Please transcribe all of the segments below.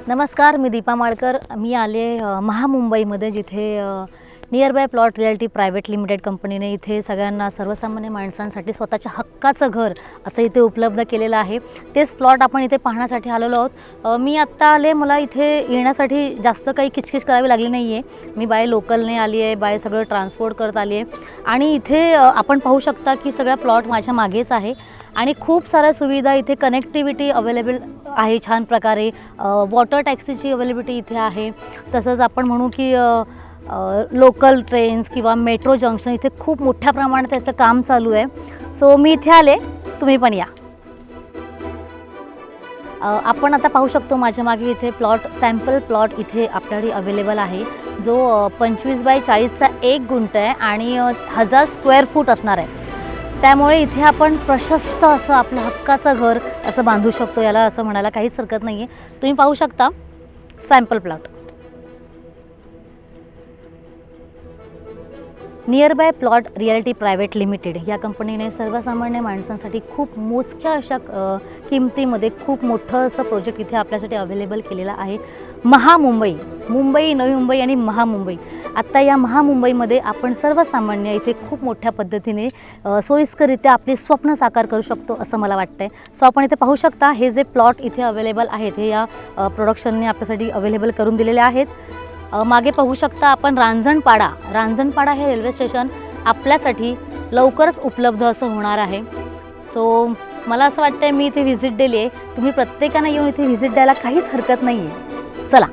नमस्कार, मी दीपा माळकर. मी आले महामुंबईमध्ये, जिथे near by plot reality private limited कंपनीने इथे सगळ्यांना, सर्वसामान्य माणसांसाठी स्वतःच्या हक्काचं घर असं इथे उपलब्ध केलेलं आहे. तेच प्लॉट आपण इथे पाहण्यासाठी आलेलो आहोत. मी आत्ता आले, मला इथे येण्यासाठी जास्त काही किचकिच करावी लागली नाही आहे. मी बाय लोकलने आली आहे, बाय सगळं ट्रान्सपोर्ट करत आली आहे. आणि इथे आपण पाहू शकता की सगळा प्लॉट माझ्या मागेच आहे आणि खूप साऱ्या सुविधा इथे, कनेक्टिव्हिटी अवेलेबल आहे छान प्रकारे. वॉटर टॅक्सीची अवेलेबिलिटी इथे आहे. तसंच आपण म्हणू की लोकल ट्रेन्स किंवा मेट्रो जंक्शन इथे खूप मोठ्या प्रमाणात त्याचं काम चालू आहे. सो मी इथे आले, तुम्ही पण या. आपण आता पाहू शकतो माझ्या मागे इथे प्लॉट, सॅम्पल प्लॉट इथे आपल्याकडे अवेलेबल आहे, जो 25 बाय 40चा 1 गुंठ आहे आणि 1000 स्क्वेअर फूट असणार आहे. त्यामुळे इथे आपण प्रशस्त असं आपलं हक्काचं घर असं बांधू शकतो. याला असं म्हणायला काहीच हरकत नाही आहे. तुम्ही पाहू शकता sample plot. Near by plot reality private limited या कंपनीने सर्वसामान्य माणसांसाठी खूप मोजक्या अशा किमतीमध्ये खूप मोठं असं प्रोजेक्ट इथे आपल्यासाठी अवेलेबल केलेलं आहे. महामुंबई, मुंबई, नवी मुंबई आणि महामुंबई. आत्ता या महामुंबईमध्ये आपण सर्वसामान्य इथे खूप मोठ्या पद्धतीने सोयीस्कररित्या आपले स्वप्न साकार करू शकतो असं मला वाटतं आहे. सो आपण इथे पाहू शकता हे जे प्लॉट इथे अवेलेबल आहेत, हे या प्रोडक्शनने आपल्यासाठी अवेलेबल करून दिलेले आहेत. मागे पाहू शकता आपण रांजणपाडा हे रेल्वे स्टेशन आपल्यासाठी लवकरच उपलब्ध असं होणार आहे. सो मला असं वाटतं आहे, मी इथे व्हिजिट दिली आहे. तुम्ही प्रत्येकानं येऊन इथे व्हिजिट द्यायला काहीच हरकत नाही आहे. चला,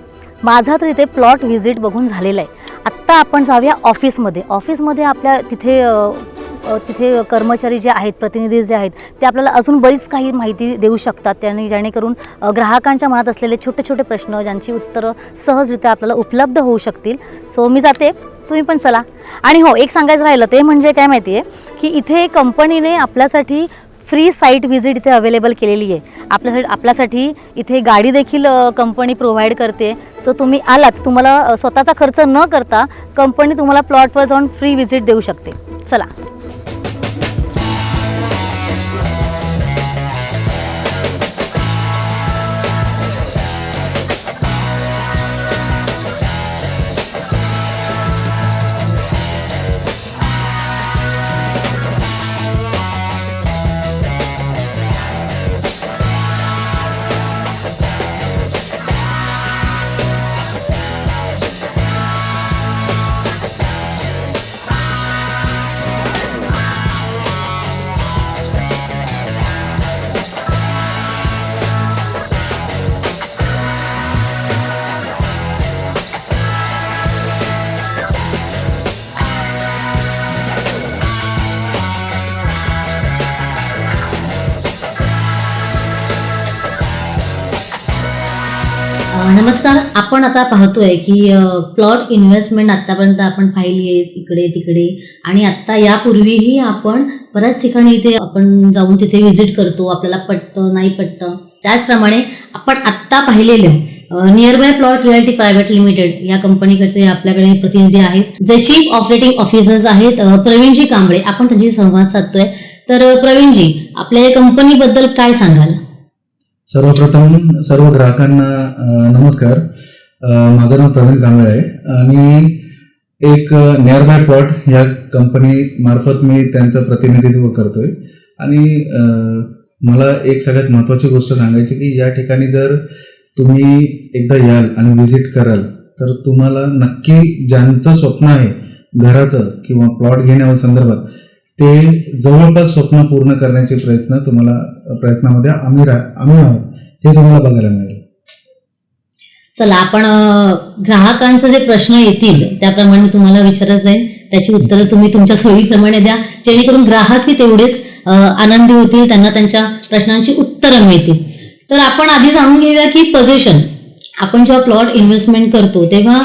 माझा तर इथे प्लॉट व्हिजिट बघून झालेला आहे. आत्ता आपण जाऊया ऑफिसमध्ये आपल्या तिथे कर्मचारी जे आहेत, प्रतिनिधी जे आहेत, ते आपल्याला अजून बरीच काही माहिती देऊ शकतात. त्यांनी जेणेकरून ग्राहकांच्या मनात असलेले छोटे छोटे प्रश्न, ज्यांची उत्तरं सहजरित्या आपल्याला उपलब्ध होऊ शकतील. सो मी जाते, तुम्ही पण चला. आणि हो, एक सांगायचं राहिलं ते म्हणजे काय माहिती आहे की इथे कंपनीने आपल्यासाठी फ्री साईट व्हिजिट इथे अवेलेबल केलेली आहे. आपल्यासाठी इथे गाडी देखील कंपनी प्रोव्हाइड करते. सो तुम्ही आलात, तुम्हाला स्वतःचा खर्च न करता कंपनी तुम्हाला प्लॉटवर जाऊन फ्री व्हिजिट देऊ शकते. चला. नमस्कार. आपण आता पाहतोय की प्लॉट इन्व्हेस्टमेंट आत्तापर्यंत आपण पाहिली आहे इकडे तिकडे, आणि आत्ता यापूर्वीही आपण बऱ्याच ठिकाणी इथे आपण जाऊन तिथे व्हिजिट करतो. आपल्याला पटतं नाही पटतं. त्याचप्रमाणे आपण आत्ता पाहिलेले near by plot reality private limited या कंपनीकडचे आपल्याकडे प्रतिनिधी आहेत, जे चीफ ऑपरेटिंग ऑफिसर्स आहेत, प्रवीणजी कांबळे. आपण त्यांची संवाद साधतोय. तर प्रवीणजी, आपल्या या कंपनीबद्दल काय सांगाल? सर्वप्रथम सर्व ग्राहकांना नमस्कार. माझं नाव प्रवीण कांबळे आहे आणि एक नियर बाय प्लॉट या कंपनी मार्फत मी त्यांचं प्रतिनिधित्व करतोय. आणि मला एक सगळ्यात महत्त्वाची गोष्ट सांगायची की या ठिकाणी जर तुम्ही एकदा याल आणि व्हिजिट कराल तर तुम्हाला नक्की ज्यांचं स्वप्न आहे घराचं किंवा प्लॉट घेण्याच्या संदर्भात, ते जवळपास स्वप्न पूर्ण करण्याचे प्रयत्नामध्ये आम्ही आहोत हे तुम्हाला बघायला मिळेल. चला, आपण ग्राहकांचे जे प्रश्न येतील त्याप्रमाणे तुम्हाला विचारत जाईल. त्याची उत्तरं तुम्ही तुमच्या सोयीप्रमाणे द्या, जेणेकरून ग्राहकही तेवढेच आनंदी होतील, त्यांना त्यांच्या प्रश्नांची उत्तरं मिळतील. तर आपण आधी जाणून घेऊया की पोझिशन. आपण जेव्हा प्लॉट इन्व्हेस्टमेंट करतो तेव्हा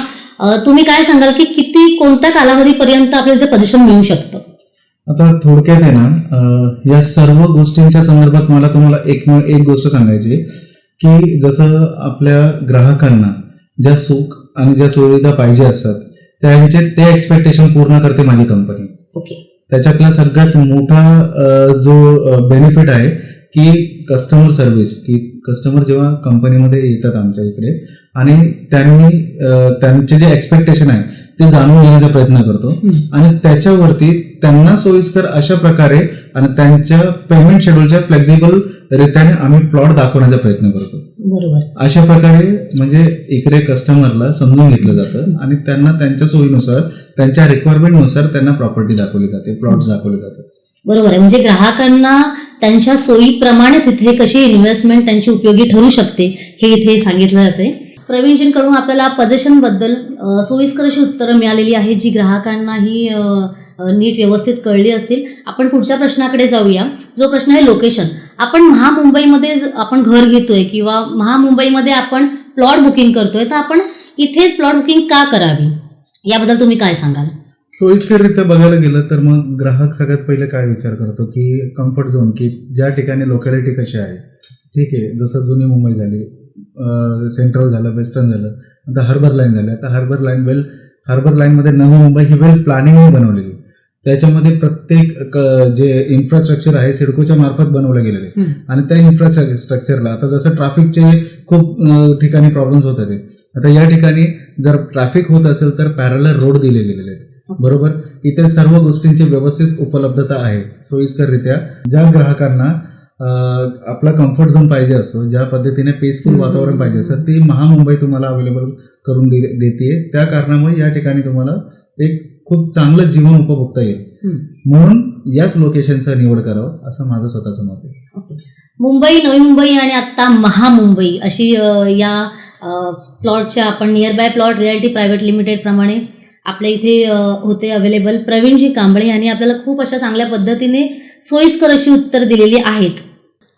तुम्ही काय सांगाल की कोणत्या कालावधीपर्यंत आपल्याला ते पोझिशन मिळू शकतं? आता थोडक्यात आहे ना, या सर्व गोष्टींच्या संदर्भात मला तुम्हाला एक गोष्ट सांगायची की जसं आपल्या ग्राहकांना ज्या सुख आणि ज्या सुविधा पाहिजे असतात ते एक्सपेक्टेशन पूर्ण करते माझी कंपनी. ओके. त्याच्यातला सगळ्यात मोठा जो बेनिफिट आहे की कस्टमर सर्व्हिस, की कस्टमर जेव्हा कंपनीमध्ये येतात आमच्या इकडे आणि त्यांचे जे एक्सपेक्टेशन आहे ते जाणून घेण्याचा प्रयत्न करतो आणि त्याच्यावरती त्यांना सोयीस्कर अशा प्रकारे आणि त्यांच्या पेमेंट शेड्यूलच्या फ्लेक्झिबल रित्याने आम्ही प्लॉट दाखवण्याचा प्रयत्न करतो. बरोबर. अशा प्रकारे म्हणजे इकडे कस्टमरला समजून घेतलं जातं आणि त्यांना त्यांच्या सोयीनुसार त्यांच्या रिक्वायरमेंटनुसार त्यांना प्रॉपर्टी दाखवली जाते, प्लॉट्स दाखवले जातात. बरोबर आहे. म्हणजे ग्राहकांना त्यांच्या सोयीप्रमाणेच इथे कशी इन्व्हेस्टमेंट त्यांची उपयोगी ठरू शकते हे इथे सांगितलं जाते. प्रवीणजींकडून आपल्याला पोझिशन बद्दल सोयीस्कर अशी उत्तरं मिळालेली आहेत जी ग्राहकांनाही नीट व्यवस्थित कळली असतील. आपण पुढच्या प्रश्नाकडे जाऊया. जो प्रश्न आहे लोकेशन. आपण महामुंबईमध्ये आपण घर घेतोय किंवा महामुंबईमध्ये आपण प्लॉट बुकिंग करतोय, तर आपण इथेच प्लॉट बुकिंग का करावी याबद्दल तुम्ही काय सांगाल? सोयीस्कररित्या बघायला गेलं तर मग ग्राहक सगळ्यात पहिले काय विचार करतो की कम्फर्ट झोन, की ज्या ठिकाणी लोकॅलिटी कशी आहे. ठीक आहे, जसं जुनी मुंबई झाली, सेंट्रल झालं, वेस्टर्न झालं, आता हार्बर लाईन झालं. आता हार्बर लाईनमध्ये नवी मुंबई ही वेल प्लॅनिंगने बनवलेली. त्याच्यामध्ये प्रत्येक जे इन्फ्रास्ट्रक्चर आहे सिडकोच्या मार्फत बनवलं गेलेलं आहे आणि त्या इन्फ्रास्ट्रक्चरला आता जसं ट्रॅफिकचे खूप ठिकाणी प्रॉब्लेम्स होत आहेत. आता या ठिकाणी जर ट्रॅफिक होत असेल तर पॅरलल रोड दिले गेलेले आहेत. बरोबर. इथे सर्व गोष्टींची व्यवस्थित उपलब्धता आहे सोयीस्कररित्या. ज्या ग्राहकांना आपला कम्फर्ट झोन पाहिजे असतो, ज्या पद्धतीने पीसफुल वातावरण पाहिजे असतं, ती महामुंबई तुम्हाला अवेलेबल करून देते. त्या कारणामुळे या ठिकाणी तुम्हाला एक खूप चांगलं जीवन उपभोगता येईल. म्हणून याच लोकेशनचा निवड करावं असं माझं स्वतःचं मत आहे. मुंबई, नवी मुंबई आणि आता महामुंबई अशी या प्लॉटच्या आपण near by plot reality private limited प्रमाणे आपल्या इथे होते अवेलेबल. प्रवीणजी कांबळे यांनी आपल्याला खूप अशा चांगल्या पद्धतीने सोयीस्कर अशी उत्तर दिलेली आहेत.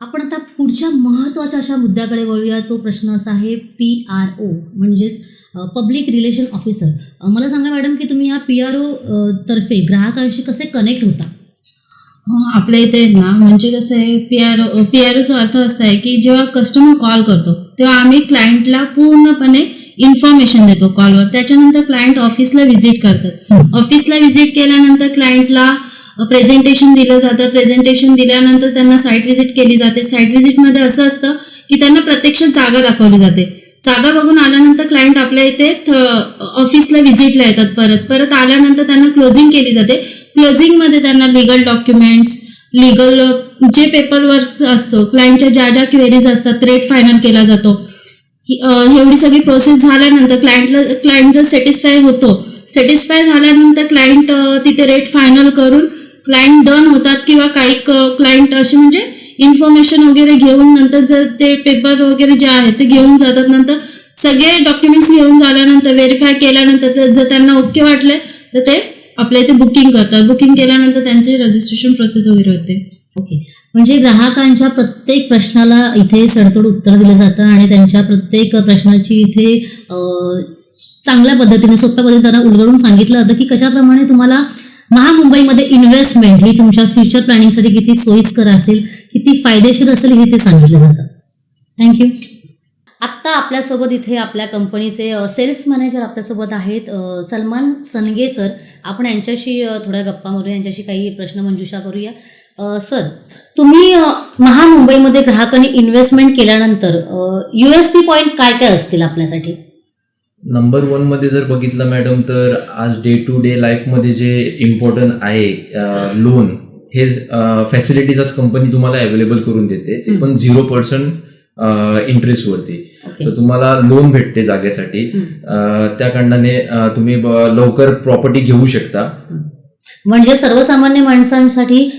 आपण आता पुढच्या महत्त्वाच्या अशा मुद्द्याकडे वळूया. तो प्रश्न असा आहे PRO म्हणजेच पब्लिक रिलेशन ऑफिसर. मला सांगा मॅडम की तुम्ही या PRO तर्फे ग्राहकांशी कसे कनेक्ट होता? आपल्या इथे ना म्हणजे कसं आहे PROचा अर्थ असा आहे की जेव्हा कस्टमर कॉल करतो तेव्हा आम्ही क्लायंटला पूर्णपणे इन्फॉर्मेशन देतो कॉलवर. त्याच्यानंतर क्लायंट ऑफिसला व्हिजिट करतात. ऑफिसला व्हिजिट केल्यानंतर क्लायंटला प्रेझेंटेशन दिलं जातं. प्रेझेंटेशन दिल्यानंतर त्यांना साईट व्हिजिट केली जाते. साईट व्हिजिटमध्ये असं असतं की त्यांना प्रत्यक्ष जागा दाखवली जाते. जागा बघून आल्यानंतर क्लायंट आपल्या इथे ऑफिसला व्हिजिटला येतात. परत आल्यानंतर त्यांना क्लोजिंग केली जाते. क्लोजिंगमध्ये त्यांना लिगल डॉक्युमेंट्स, लिगल जे पेपरवर्क असतो, क्लायंटच्या ज्या क्वेरीज असतात, रेट फायनल केला जातो. एवढी सगळी प्रोसेस झाल्यानंतर क्लायंट जर सॅटिस्फाय झाल्यानंतर क्लायंट तिथे रेट फायनल करून क्लायंट डन होतात. किंवा काही क्लायंट असे म्हणजे इन्फॉर्मेशन वगैरे घेऊन नंतर जर ते पेपर वगैरे जे आहेत ते घेऊन जातात. नंतर सगळे डॉक्युमेंट्स घेऊन झाल्यानंतर व्हेरीफाय केल्यानंतर जर त्यांना ओके वाटले तर ते आपल्या इथे बुकिंग करतात. बुकिंग केल्यानंतर त्यांचे रजिस्ट्रेशन प्रोसेस वगैरे होते. ओके. म्हणजे ग्राहकांच्या प्रत्येक प्रश्नाला इथे सडतोड उत्तर दिलं जातं आणि त्यांच्या प्रत्येक प्रश्नाची इथे चांगल्या पद्धतीने सोप्या पद्धतीने त्यांना उलगडून सांगितलं जातं की कशाप्रमाणे तुम्हाला महामुंबईमध्ये इन्व्हेस्टमेंट ही तुमच्या फ्युचर प्लॅनिंगसाठी किती सोयीस्कर असेल, किती फायदेशीर असेल हे ते सांगितलं जातं. थँक्यू. आत्ता आपल्यासोबत इथे आपल्या कंपनीचे सेल्स मॅनेजर आपल्यासोबत आहेत सलमान सनगे सर. आपण यांच्याशी थोड्या गप्पा मारूया, यांच्याशी काही प्रश्न मंजुषा करूया. सर, तुम्ही महामुंबईमध्ये ग्राहकांनी इन्व्हेस्टमेंट केल्यानंतर USP पॉईंट काय काय असतील आपल्यासाठी? नंबर 1 मध्ये जर बघितलं मॅडम तर आज डे टू डे लाईफमध्ये जे इम्पॉर्टंट आहे लोन हे फॅसिलिटीज कंपनी तुम्हाला अवेलेबल करून देते. ते पण 0% इंटरेस्टवरती. तर तुम्हाला लोन भेटते जागेसाठी. त्या कारणाने तुम्ही लवकर प्रॉपर्टी घेऊ शकता. म्हणजे सर्वसामान्य माणसांसाठी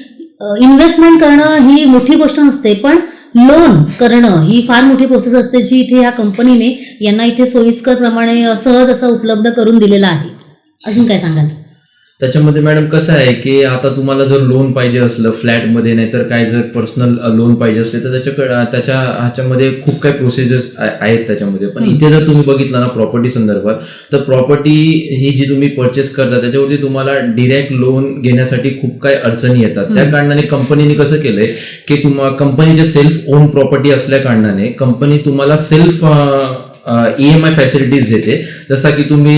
इन्व्हेस्टमेंट करणं ही मोठी गोष्ट नसते, पण लोन करणं ही फार मोठी प्रोसेस असते जी इथे या कंपनीने यांना इथे सोयीस्कर प्रमाणे सहज असं उपलब्ध करून दिलेलं आहे. अजून काय सांगाल? त्याच्यामध्ये मॅडम कसं आहे की आता तुम्हाला जर लोन पाहिजे असलं फ्लॅटमध्ये, नाही तर काय जर पर्सनल लोन पाहिजे असले तर त्याच्या ह्याच्यामध्ये खूप काही प्रोसिजर्स आहेत त्याच्यामध्ये. पण इथे जर तुम्ही बघितलं ना प्रॉपर्टी संदर्भात, तर प्रॉपर्टी ही जी तुम्ही परचेस करता त्याच्यावरती तुम्हाला डिरेक्ट लोन घेण्यासाठी खूप काही अडचणी येतात. त्या कारणाने कंपनीने कसं केलंय की कंपनीचे सेल्फ ओन प्रॉपर्टी असल्या कारणाने कंपनी तुम्हाला सेल्फ EMI फॅसिलिटीज देते. जसा की तुम्ही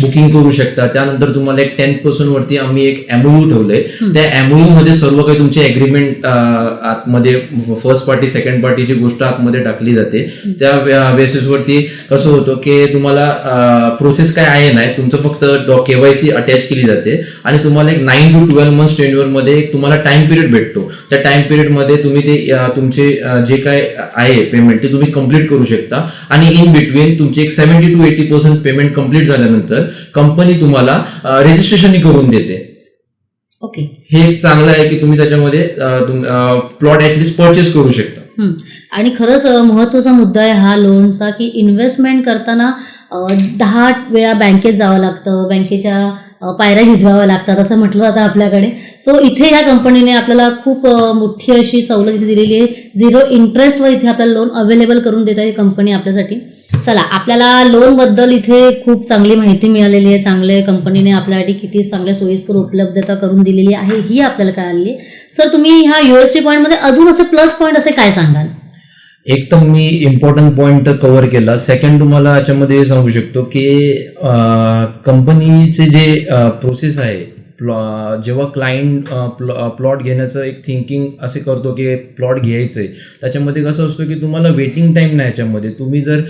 बुकिंग करू शकता. त्यानंतर तुम्हाला एक 10% वरती आम्ही एक MOU ठेवलंय. त्या MOU मध्ये सर्व काही तुमचे अग्रीमेंट आतमध्ये फर्स्ट पार्टी सेकंड पार्टीची गोष्ट आतमध्ये टाकली जाते. त्या बेसिसवरती कसं होतं की तुम्हाला प्रोसेस काय आहे नाही, तुमचं फक्त KYC अटॅच केली जाते आणि तुम्हाला एक 9 to 12 months टेन्युअर मध्ये एक तुम्हाला टाइम पिरियड भेटतो. त्या टाइम पिरियड मध्ये तुम्ही ते तुमचे जे काय आहे पेमेंट ते तुम्ही कंप्लीट करू शकता आणि इन बिटवीन तुमचे एक 70 to 80% पेमेंट कंप्लीट झाल्यानंतर कंपनी तुम्हाला रजिस्ट्रेशन करून देते. ओके. हे एक चांगलं आहे की तुम्ही त्याच्यामध्ये प्लॉट ऍटलिस्ट परचेस करू शकता. आणि खरंच महत्त्वाचा मुद्दा आहे हा लोनचा, की इन्व्हेस्टमेंट करताना 10 वेळा बँकेत जावं लागतं, बँकेच्या पायऱ्या झिजवाव्या लागतात असं म्हटलं जातं आपल्याकडे. सो इथे ह्या कंपनीने आपल्याला खूप मोठी अशी सवलत इथे दिलेली आहे. 0 इंटरेस्टवर इथे आपल्याला लोन अवेलेबल करून देत आहे कंपनी आपल्यासाठी. चला, आपल्याला लोनबद्दल इथे खूप चांगली माहिती मिळालेली आहे. चांगले कंपनीने आपल्यासाठी किती चांगल्या सोयीस्कर उपलब्धता करून दिलेली आहे ही आपल्याला कळाली आहे. सर, तुम्ही ह्या USP पॉईंटमध्ये अजून असे प्लस पॉईंट असे काय सांगाल? एक तर मी इम्पॉर्टंट पॉईंट तर कव्हर केला. सेकंड तुम्हाला याच्यामध्ये सांगू शकतो की कंपनीचे जे प्रोसेस आहे, जेव्हा क्लायंट प्लॉट घेण्याचं एक थिंकिंग असे करतो की प्लॉट घ्यायचंय, त्याच्यामध्ये कसं असतं की तुम्हाला वेटिंग टाईम नाही. याच्यामध्ये तुम्ही जर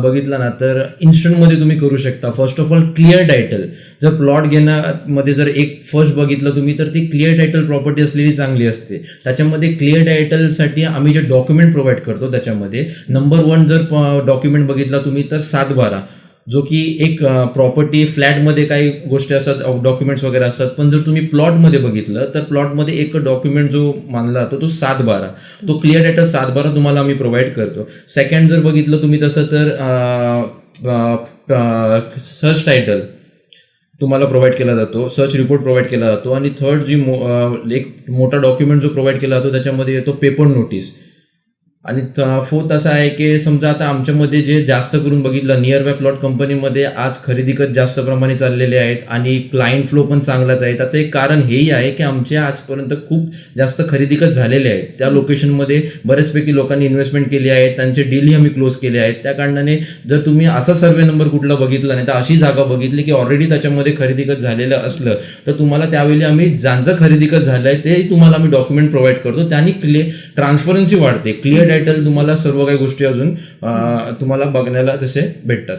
बघितलं ना तर इन्स्टंटमध्ये तुम्ही करू शकता. First of all clear title. जर प्लॉट घेण्यामध्ये जर एक फर्स्ट बघितलं तुम्ही तर ती क्लिअर टायटल प्रॉपर्टी असलेली चांगली असते. त्याच्यामध्ये क्लिअर टायटलसाठी आम्ही जे डॉक्युमेंट प्रोव्हाइड करतो त्याच्यामध्ये नंबर 1 जर डॉक्युमेंट बघितला तुम्ही तर 7/12, जो की एक प्रॉपर्टी फ्लॅटमध्ये काही गोष्टी असतात, डॉक्युमेंट्स वगैरे असतात, पण जर तुम्ही प्लॉटमध्ये बघितलं तर प्लॉटमध्ये एक डॉक्युमेंट जो मानला जातो तो 7/12, तो क्लिअर टायटल 7/12 तुम्हाला आम्ही प्रोव्हाइड करतो. सेकंड जर बघितलं तुम्ही तसं तर सर्च टायटल तुम्हाला प्रोव्हाइड केला जातो, सर्च रिपोर्ट प्रोव्हाइड केला जातो. आणि थर्ड जी एक मोठा डॉक्युमेंट जो प्रोव्हाइड केला जातो त्याच्यामध्ये येतो पेपर नोटीस. आणि फोर्थ असं आहे की समजा आता आमच्यामध्ये जे जास्त करून बघितलं नियर बाय प्लॉट कंपनीमध्ये आज खरेदी खत जास्त प्रमाणे चाललेले आहेत आणि क्लायंट फ्लो पण चांगलाच आहे. त्याचं एक कारण हेही आहे की आमच्या आजपर्यंत खूप जास्त खरेदी खत झालेले आहेत. त्या लोकेशनमध्ये बऱ्याचपैकी लोकांनी इन्व्हेस्टमेंट केली आहे, त्यांचे डीलही आम्ही क्लोज केले आहेत. त्या कारणाने जर तुम्ही असा सर्वे नंबर कुठला बघितला नाही तर अशी जागा बघितली की ऑलरेडी त्याच्यामध्ये खरेदी खत झालेलं असलं तर तुम्हाला त्यावेळी आम्ही ज्यांचं खरेदी खत झालं आहे तेही तुम्हाला आम्ही डॉक्युमेंट प्रोव्हाइड करतो. त्यांनी ट्रान्सपरन्सी वाढते. क्लिअर तुम्हाला सर्व काही गोष्टी अजून तुम्हाला बघण्याला तसे भेटतात.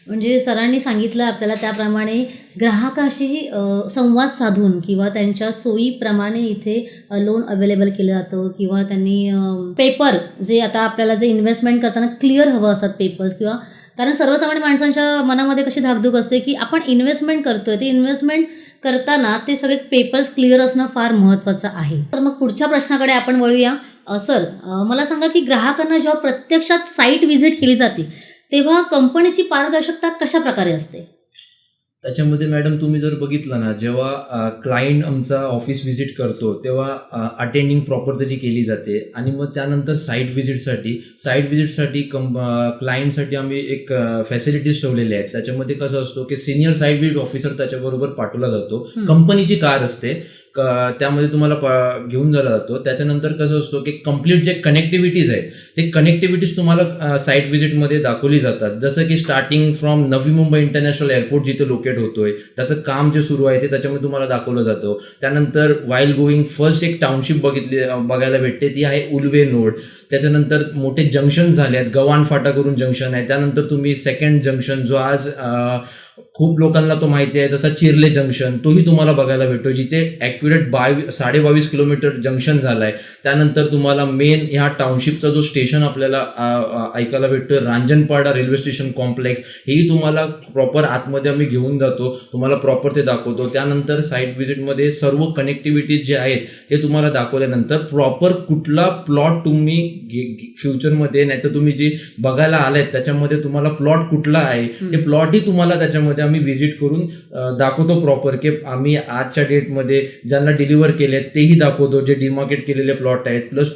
म्हणजे सरांनी सांगितलं आपल्याला त्याप्रमाणे ग्राहकाशी संवाद साधून किंवा त्यांच्या सोयीप्रमाणे इथे लोन अवेलेबल केलं जातं किंवा त्यांनी पेपर जे आता आपल्याला जे इन्व्हेस्टमेंट करताना क्लिअर हवं असतात पेपर्स, किंवा कारण सर्वसामान्य माणसांच्या मनामध्ये कशी धाकधूक असते की आपण इन्व्हेस्टमेंट करतोय, ते इन्व्हेस्टमेंट करताना ते सगळे पेपर्स क्लिअर असणं फार महत्त्वाचं आहे. तर मग पुढच्या प्रश्नाकडे आपण वळूया. सर, मला सांगा की ग्राहकांना जेव्हा प्रत्यक्षात साईट व्हिजिट केली जाते तेव्हा कंपनीची पारदर्शकता कशा प्रकारे असते? त्याच्यामध्ये मॅडम तुम्ही जर बघितलं ना, जेव्हा क्लायंट आमचा ऑफिस व्हिजिट करतो तेव्हा अटेंडिंग प्रॉपर त्याची केली जाते आणि मग त्यानंतर साईट व्हिजिटसाठी क्लायंटसाठी आम्ही एक फॅसिलिटीज ठेवलेल्या आहेत. त्याच्यामध्ये कसं असतो की सिनियर साईट व्हिजिट ऑफिसर त्याच्याबरोबर पाठवला जातो. कंपनीची कार असते, त्यामध्ये तुम्हाला घेऊन जायला जातो. त्याच्यानंतर कसं असतो की कम्प्लीट जे कनेक्टिव्हिटीज आहेत ते कनेक्टिव्हिटीज तुम्हाला साईट व्हिजिटमध्ये दाखवली जातात. जसं की starting from Navi Mumbai international airport जिथे लोकेट होतोय त्याचं काम जे सुरू आहे ते त्याच्यामध्ये तुम्हाला दाखवलं जातं. त्यानंतर वाईल गोईंग फर्स्ट एक टाउनशिप बघायला भेटते, ती आहे उल्वे नोड. त्याच्यानंतर मोठे जंक्शन झाले आहेत, गव्हाण फाटा करून जंक्शन आहे. त्यानंतर तुम्ही सेकंड जंक्शन जो आज खूप लोकांना तो माहिती आहे तसा चिर्ले जंक्शन, तोही तुम्हाला बघायला भेटतो जिथे ॲक्युरेट 22.5 किलोमीटर जंक्शन झालाय. त्यानंतर तुम्हाला मेन ह्या टाउनशिपचा जो स्टेशन आपल्याला ऐकायला भेटतोय रांजणपाडा रेल्वे स्टेशन कॉम्प्लेक्स, हेही तुम्हाला प्रॉपर आतमध्ये आम्ही घेऊन जातो, तुम्हाला प्रॉपर ते दाखवतो. त्यानंतर साईट व्हिजिटमध्ये सर्व कनेक्टिव्हिटी जे आहेत ते तुम्हाला दाखवल्यानंतर प्रॉपर कुठला प्लॉट तुम्ही फ्युचरमध्ये नाही तर तुम्ही जे बघायला आलात त्याच्यामध्ये तुम्हाला प्लॉट कुठला आहे ते प्लॉटही तुम्हाला त्याच्यामध्ये फ्लॅटमध्ये आम्ही व्हिजिट करून दाखवतो प्रॉपर की आम्ही आजच्या डेटमध्ये ज्यांना डिलिव्हर केले तेही दाखवतो, जे डिमार्केट केलेले प्लॉट आहेत, प्लस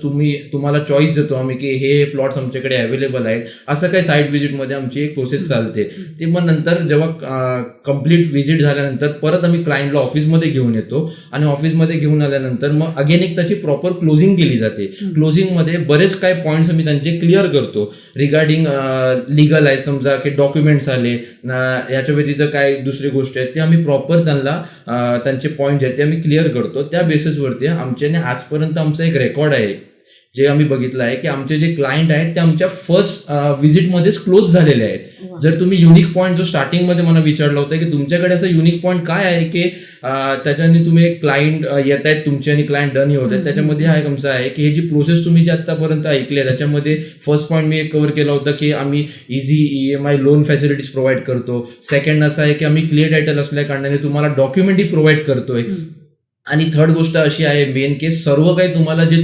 तुम्हाला चॉईस देतो आम्ही की हे प्लॉट्स आमच्याकडे अवेलेबल आहेत. असं काही साईट व्हिजिटमध्ये आमची एक प्रोसेस चालते. ते मग नंतर जेव्हा कम्प्लीट व्हिजिट झाल्यानंतर परत आम्ही क्लायंटला ऑफिसमध्ये घेऊन येतो आणि ऑफिसमध्ये घेऊन आल्यानंतर मग अगेन एक त्याची प्रॉपर क्लोजिंग केली जाते. क्लोजिंगमध्ये बरेच काही पॉईंट्स मी त्यांचे क्लिअर करतो रिगार्डिंग लिगल आहे, समजा की डॉक्युमेंट्स आले याच्या व्यतिरिक्त काय दुसरी गोष्ट आहेत ते आम्ही प्रॉपर त्यांचे पॉईंट आहेत ते आम्ही क्लिअर करतो. त्या बेसिसवरती आमच्याने आजपर्यंत आमचा एक रेकॉर्ड आहे जे आम्ही बघितलं आहे की आमचे जे क्लायंट आहेत ते आमच्या फर्स्ट व्हिजिटमध्येच क्लोज झालेले आहेत. जर तुम्ही युनिक पॉईंट जो स्टार्टिंगमध्ये मला विचारला होता की तुमच्याकडे असं युनिक पॉईंट काय आहे की त्याच्याने तुम्ही एक क्लायंट येत आहेत तुमचे आणि क्लायंट डन होत आहेत, त्याच्यामध्ये हा एक आमचा आहे की हे जी प्रोसेस तुम्ही जी आतापर्यंत ऐकली आहे त्याच्यामध्ये फर्स्ट पॉईंट मी एक कव्हर केला होता की आम्ही easy EMI loan facilities provide करतो. सेकंड असं आहे की आम्ही क्लिअर टायटल असल्या कारणाने तुम्हाला डॉक्युमेंटही प्रोव्हाइड करतोय. आणि थर्ड गोष्ट अशी आहे मेन की सर्व काही तुम्हाला जे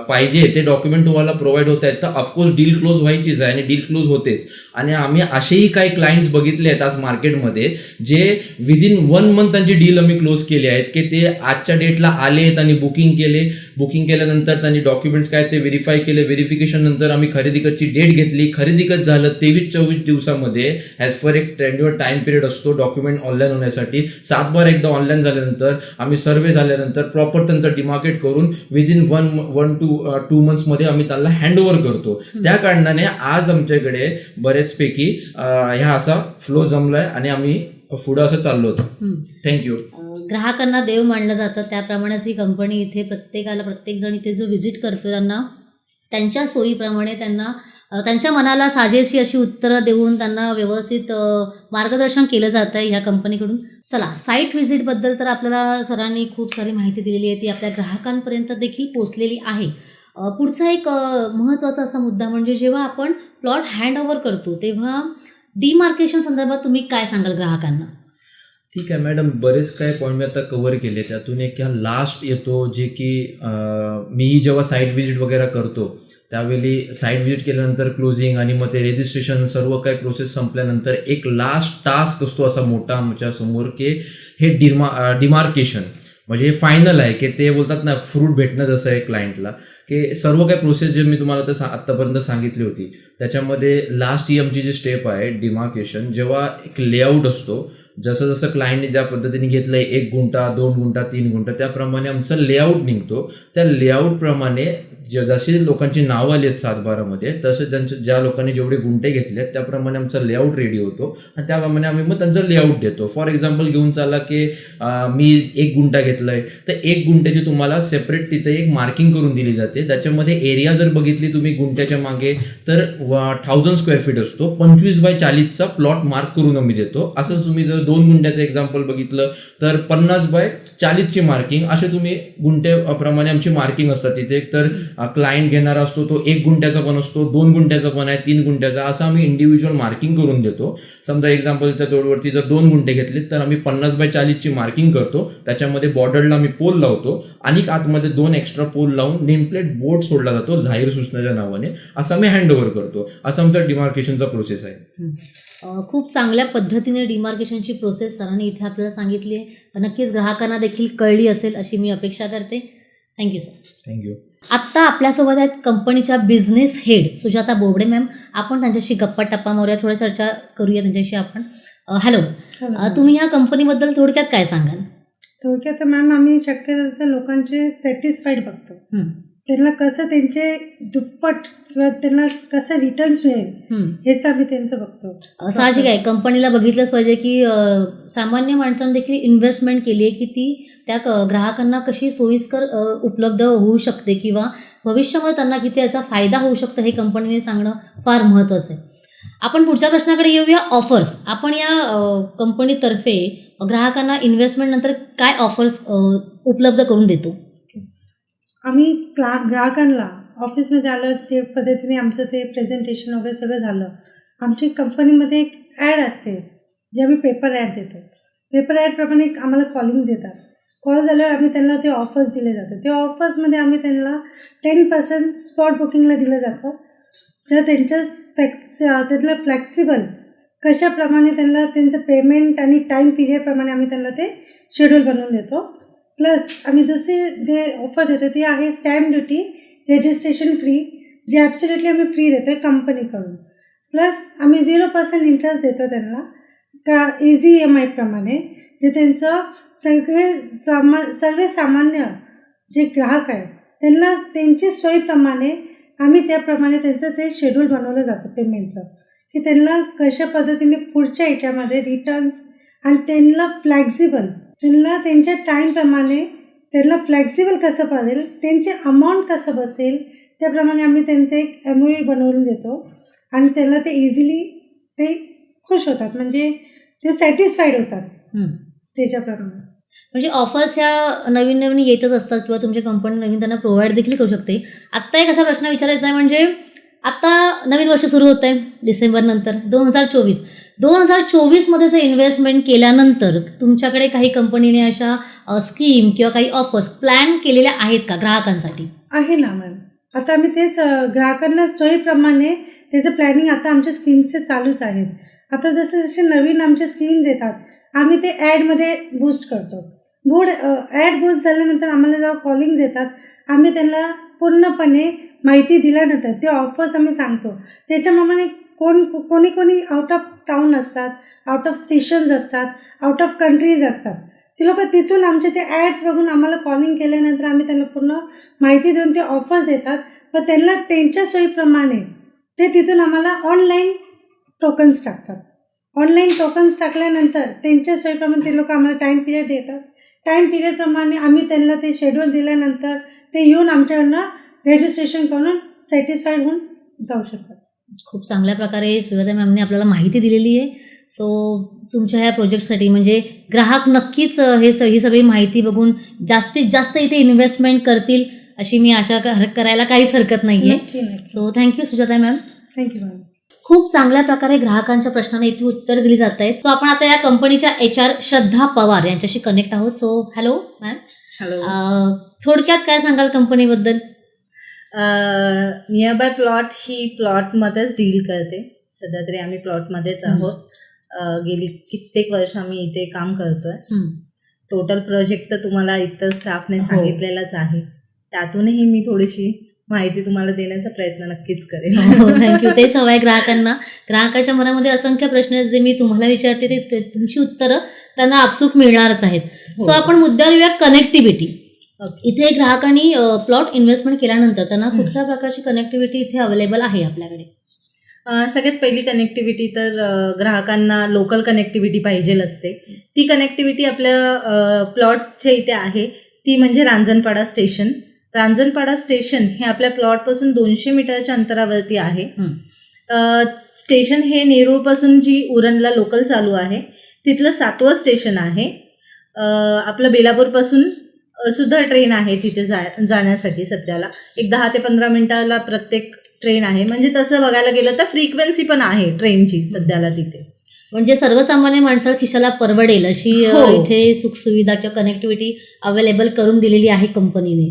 पाहिजे ते डॉक्युमेंट तुम्हाला प्रोव्हाइड होत आहेत. तर ऑफकोर्स डील क्लोज व्हायचीच आहे आणि डील क्लोज होतेच. आणि आम्ही असेही काही क्लायंट्स बघितले आहेत आज मार्केटमध्ये जे विदिन 1 मंथ त्यांची डील आम्ही क्लोज केली आहेत की ते आजच्या डेटला आलेत आणि बुकिंग केल्यानंतर त्यांनी डॉक्युमेंट्स काय ते व्हेरीफाय केले. व्हेरिफिकेशन नंतर आम्ही खरेदीची डेट घेतली, खरेदीकच झालं 23-24 दिवसामध्ये ॲज पर एक टेन्युअर टाइम पिरियड असतो डॉक्युमेंट ऑनलाईन होण्यासाठी. 7 बार एकदा ऑनलाईन झाल्यानंतर आम्ही सर्वे झाल्यानंतर प्रॉपर त्यांचं डिमार्केट करून विदिन 1 to 2 मंथ्समध्ये आम्ही त्यांना हँडओव्हर करतो. त्या कारणाने आज आमच्याकडे बरेचपैकी ह्या असा फ्लो जमलाय आणि आम्ही पुढं असं चाललो होतो. थँक्यू. ग्राहकांना देव मानलं जातं त्याप्रमाणेच ही कंपनी इथे प्रत्येक जण इथे जो व्हिजिट करतो त्यांना त्यांच्या सोयीप्रमाणे त्यांना त्यांच्या मनाला साजेशी अशी उत्तरं देऊन त्यांना व्यवस्थित मार्गदर्शन केलं जातं ह्या कंपनीकडून. चला, साईट व्हिजिटबद्दल तर आपल्याला सरांनी खूप सारी माहिती दिलेली आहे, ती आपल्या ग्राहकांपर्यंत देखील पोचलेली आहे. पुढचा एक महत्त्वाचा असा मुद्दा म्हणजे जेव्हा आपण प्लॉट हँडओव्हर करतो तेव्हा डिमार्केशन संदर्भात तुम्ही काय सांगाल ग्राहकांना? ठीक आहे मॅडम, बरेच काय पॉईंट मी आता कव्हर केले. त्यातून एक ह्या लास्ट येतो जे की मी जेव्हा साईट व्हिजिट वगैरे करतो त्यावेळी साईट व्हिजिट केल्यानंतर क्लोजिंग आणि मग ते रेजिस्ट्रेशन सर्व काही प्रोसेस संपल्यानंतर एक लास्ट टास्क असतो असा मोठा आमच्या समोर की हे डिमार्केशन म्हणजे हे फायनल आहे की ते बोलतात ना फ्रूट भेटणं जसं आहे क्लायंटला की सर्व काही प्रोसेस जे मी तुम्हाला तर आत्तापर्यंत सांगितली होती त्याच्यामध्ये लास्ट ही आमची जी स्टेप आहे डिमार्केशन. जेव्हा एक लेआउट असतो जसं जसं क्लायंटने ज्या पद्धतीने घेतलंय 1 गुंठा 2 गुंठा 3 गुंठा त्याप्रमाणे आमचं लेआउट निघतो. त्या लेआउटप्रमाणे जशी लोकांची नावं आली आहेत 7-12मध्ये तसे त्यांचे ज्या लोकांनी जेवढे गुंठे घेतले त्याप्रमाणे आमचा लेआउट रेडी होतो आणि त्याप्रमाणे आम्ही मग त्यांचं लेआउट देतो. फॉर एक्झाम्पल घेऊन चाला की मी 1 गुंठा घेतलाय तर 1 गुंठ्याची तुम्हाला सेपरेट तिथे एक मार्किंग करून दिली जाते. त्याच्यामध्ये एरिया जर बघितली तुम्ही गुंठ्याच्या मागे तर 1000 स्क्वेअर फीट असतो. 25/40चा प्लॉट मार्क करून आम्ही देतो. असंच तुम्ही जर 2 गुंठ्याचं एक्झाम्पल बघितलं तर 50/40ची मार्किंग असे तुम्ही गुंठ्याप्रमाणे आमची मार्किंग असतात तिथे. तर क्लायंट घेणारा असतो तो 1 गुंठ्याचा पण असतो, 2 गुंठ्याचा पण आहे, 3 गुंठ्याचा, असं आम्ही इंडिव्हिज्युअल मार्किंग करून देतो. समजा एक्झाम्पल त्या तोडवरती जर 2 गुंठे घेतले तर आम्ही 50/40ची मार्किंग करतो. त्याच्यामध्ये बॉर्डरला आम्ही पोल लावतो आणि आतमध्ये 2 एक्स्ट्रा पोल लावून नेमप्लेट बोर्ड सोडला जातो जाहीर सूचनेच्या नावाने. असं आम्ही हँडओव्हर करतो. असं आमचा डिमार्केशनचा प्रोसेस आहे. खूप चांगल्या पद्धतीने डिमार्केशनची प्रोसेस सरांनी इथे आपल्याला सांगितली आहे. नक्कीच ग्राहकांना देखील कळली असेल अशी मी अपेक्षा करते. Thank you sir. थँक्यू. आत्ता आपल्यासोबत आहेत कंपनीच्या business head Sujata Bobde ma'am. आपण त्यांच्याशी गप्पा टप्पा मारूया, थोडी चर्चा करूया त्यांच्याशी आपण. हॅलो, तुम्ही या कंपनीबद्दल थोडक्यात काय सांगाल? थोडक्यात मॅम आम्ही शक्यतो लोकांचे सॅटिस्फाईड बघतो. त्यांना कसं त्यांचे दुप्पट किंवा त्यांना कसं रिटर्न्स मिळेल हेच आम्ही त्यांचं बघतो. साहजिक आहे, कंपनीला बघितलंच पाहिजे की सामान्य माणसांनी देखील इन्व्हेस्टमेंट केली आहे की ती त्या ग्राहकांना कशी सोयीस्कर उपलब्ध होऊ शकते किंवा भविष्यामध्ये त्यांना किती याचा फायदा होऊ शकतो हे कंपनीने सांगणं फार महत्त्वाचं आहे. आपण पुढच्या प्रश्नाकडे येऊया. ऑफर्स. आपण या कंपनीतर्फे ग्राहकांना इन्व्हेस्टमेंट नंतर काय ऑफर्स उपलब्ध करून देतो? आम्ही ग्राहकांना ऑफिसमध्ये आलं जे पद्धतीने आमचं ते प्रेझेंटेशन वगैरे सगळं झालं. आमची कंपनीमध्ये एक ॲड असते जे आम्ही पेपर ॲड देतो. पेपर ॲडप्रमाणे आम्हाला कॉलिंग्स येतात. कॉल झाल्यावर आम्ही त्यांना ते ऑफर्स दिले जातात. त्या ऑफर्समध्ये आम्ही त्यांना 10% स्पॉट बुकिंगला दिलं जातं. जर त्यांच्या त्यांना फ्लेक्सिबल कशाप्रमाणे त्यांना त्यांचं पेमेंट आणि टाईम पिरियडप्रमाणे आम्ही त्यांना ते शेड्यूल बनवून देतो. प्लस आम्ही दुसरी जे ऑफर देतो ती आहे स्टॅम्प ड्युटी रजिस्ट्रेशन फ्री, जे ॲब्सोल्युटली आम्ही फ्री देतो आहे कंपनीकडून. प्लस आम्ही 0% इंटरेस्ट देतो त्यांना का इझी EMI प्रमाणे, जे त्यांचं सर्वसामान्य जे ग्राहक आहेत त्यांना त्यांची सोयीप्रमाणे आम्ही त्याप्रमाणे त्यांचं ते शेड्यूल बनवलं जातं पेमेंटचं, की त्यांना कशा पद्धतीने पुढच्या याच्यामध्ये रिटर्न्स आणि त्यांना फ्लेक्झिबल, त्यांना त्यांच्या टाईमप्रमाणे त्यांना फ्लेक्झिबल कसं पडेल, त्यांचे अमाऊंट कसं बसेल त्याप्रमाणे आम्ही त्यांचं एक MOU बनवून देतो आणि त्यांना ते इझिली ते खुश होतात, म्हणजे ते सॅटिस्फाईड होतात त्याच्याप्रमाणे. म्हणजे ऑफर्स ह्या नवीन नवीन येतच असतात किंवा तुमची कंपनी नवीन त्यांना प्रोव्हाइड देखील करू शकते. आत्ता एक असा प्रश्न विचारायचा आहे, म्हणजे आता नवीन वर्ष सुरू होतं आहे डिसेंबरनंतर 2024मध्ये जर इन्व्हेस्टमेंट केल्यानंतर तुमच्याकडे काही कंपनीने अशा स्कीम किंवा काही ऑफर्स प्लॅन केलेल्या आहेत का ग्राहकांसाठी? आहे ना मॅम. आता आम्ही तेच ग्राहकांना सोयीप्रमाणे त्याचं प्लॅनिंग आता आमच्या स्कीम्सचे चालूच आहेत. आता जसे जसे नवीन आमचे स्कीम्स येतात आम्ही ते ॲडमध्ये बूस्ट करतो. ॲड बूस्ट झाल्यानंतर आम्हाला जेव्हा कॉलिंग्स येतात आम्ही त्यांना पूर्णपणे माहिती दिल्यानंतर ते ऑफर्स आम्ही सांगतो. त्याच्याप्रमाणे कोणी आउट ऑफ टाऊन असतात, आउट ऑफ स्टेशन्स असतात, आउट ऑफ कंट्रीज असतात, ते लोक तिथून आमचे ते ॲड्स बघून आम्हाला कॉलिंग केल्यानंतर आम्ही त्यांना पूर्ण माहिती देऊन ते ऑफर्स देतात. पण त्यांना त्यांच्या सोयीप्रमाणे ते तिथून आम्हाला ऑनलाईन टोकन्स टाकतात. ऑनलाईन टोकन्स टाकल्यानंतर त्यांच्या सोयीप्रमाणे ते लोक आम्हाला टाईम पिरियड देतात. टाईम पिरियडप्रमाणे आम्ही त्यांना ते शेड्यूल दिल्यानंतर ते येऊन आमच्याकडनं रजिस्ट्रेशन करून सॅटिस्फाईड होऊन जाऊ शकतात. खूप चांगल्या प्रकारे सुजाता मॅमने आपल्याला माहिती दिलेली आहे. सो तुमच्या ह्या प्रोजेक्टसाठी म्हणजे ग्राहक नक्कीच ही सगळी माहिती बघून जास्तीत जास्त इथे इन्व्हेस्टमेंट करतील अशी मी आशा करायला काहीच हरकत नाही आहे. नक्की. So thank you Sujata ma'am. Thank you ma'am. खूप चांगल्या प्रकारे ग्राहकांच्या प्रश्नांना इथे उत्तर दिली जात आहेत. सो आपण आता या कंपनीच्या HR श्रद्धा पवार यांच्याशी कनेक्ट आहोत. So hello ma'am. हॅलो. थोडक्यात काय सांगाल कंपनीबद्दल? नियरबाय प्लॉट ही प्लॉटमध्येच डील करते. सध्या तरी आम्ही प्लॉटमध्येच आहोत. गेली कित्येक वर्ष आम्ही इथे काम करतोय. टोटल प्रोजेक्ट तर तुम्हाला इतर स्टाफने सांगितलेलाच आहे. त्यातूनही मी थोडीशी माहिती तुम्हाला देण्याचा प्रयत्न नक्कीच करेन. थँक्यू. तेच हवं आहे ग्राहकांना. ग्राहकाच्या मनामध्ये असंख्य प्रश्न आहेत जे मी तुम्हाला विचारते ते तुमची उत्तरं त्यांना आपसूक मिळणारच आहेत. सो आपण मुद्द्यावर येऊया कनेक्टिव्हिटी. इथे ग्राहकांनी प्लॉट इन्व्हेस्टमेंट केल्यानंतर त्यांना कुठल्या प्रकारची कनेक्टिव्हिटी इथे अवेलेबल आहे आपल्याकडे? सगळ्यात पहिली कनेक्टिव्हिटी तर ग्राहकांना लोकल कनेक्टिव्हिटी पाहिजे असते. ती कनेक्टिव्हिटी आपल्या प्लॉटच्या इथे आहे. ती म्हणजे रांजणपाडा स्टेशन. रांजणपाडा स्टेशन हे आपल्या प्लॉटपासून 200 मीटरच्या अंतरावरती आहे. स्टेशन हे नेरूळपासून जी उरणला लोकल चालू आहे तिथलं 7वं स्टेशन आहे. आपलं बेलापूरपासून सुद्धा ट्रेन आहे तिथे जाण्यासाठी. सध्याला एक 10 ते 15 मिनिटाला प्रत्येक ट्रेन आहे. म्हणजे तसं बघायला गेलं तर फ्रिक्वेन्सी पण आहे ट्रेनची सध्याला तिथे. म्हणजे सर्वसामान्य माणसाला खिशाला परवडेल अशी इथे सुखसुविधा किंवा कनेक्टिव्हिटी अवेलेबल करून दिलेली आहे कंपनीने.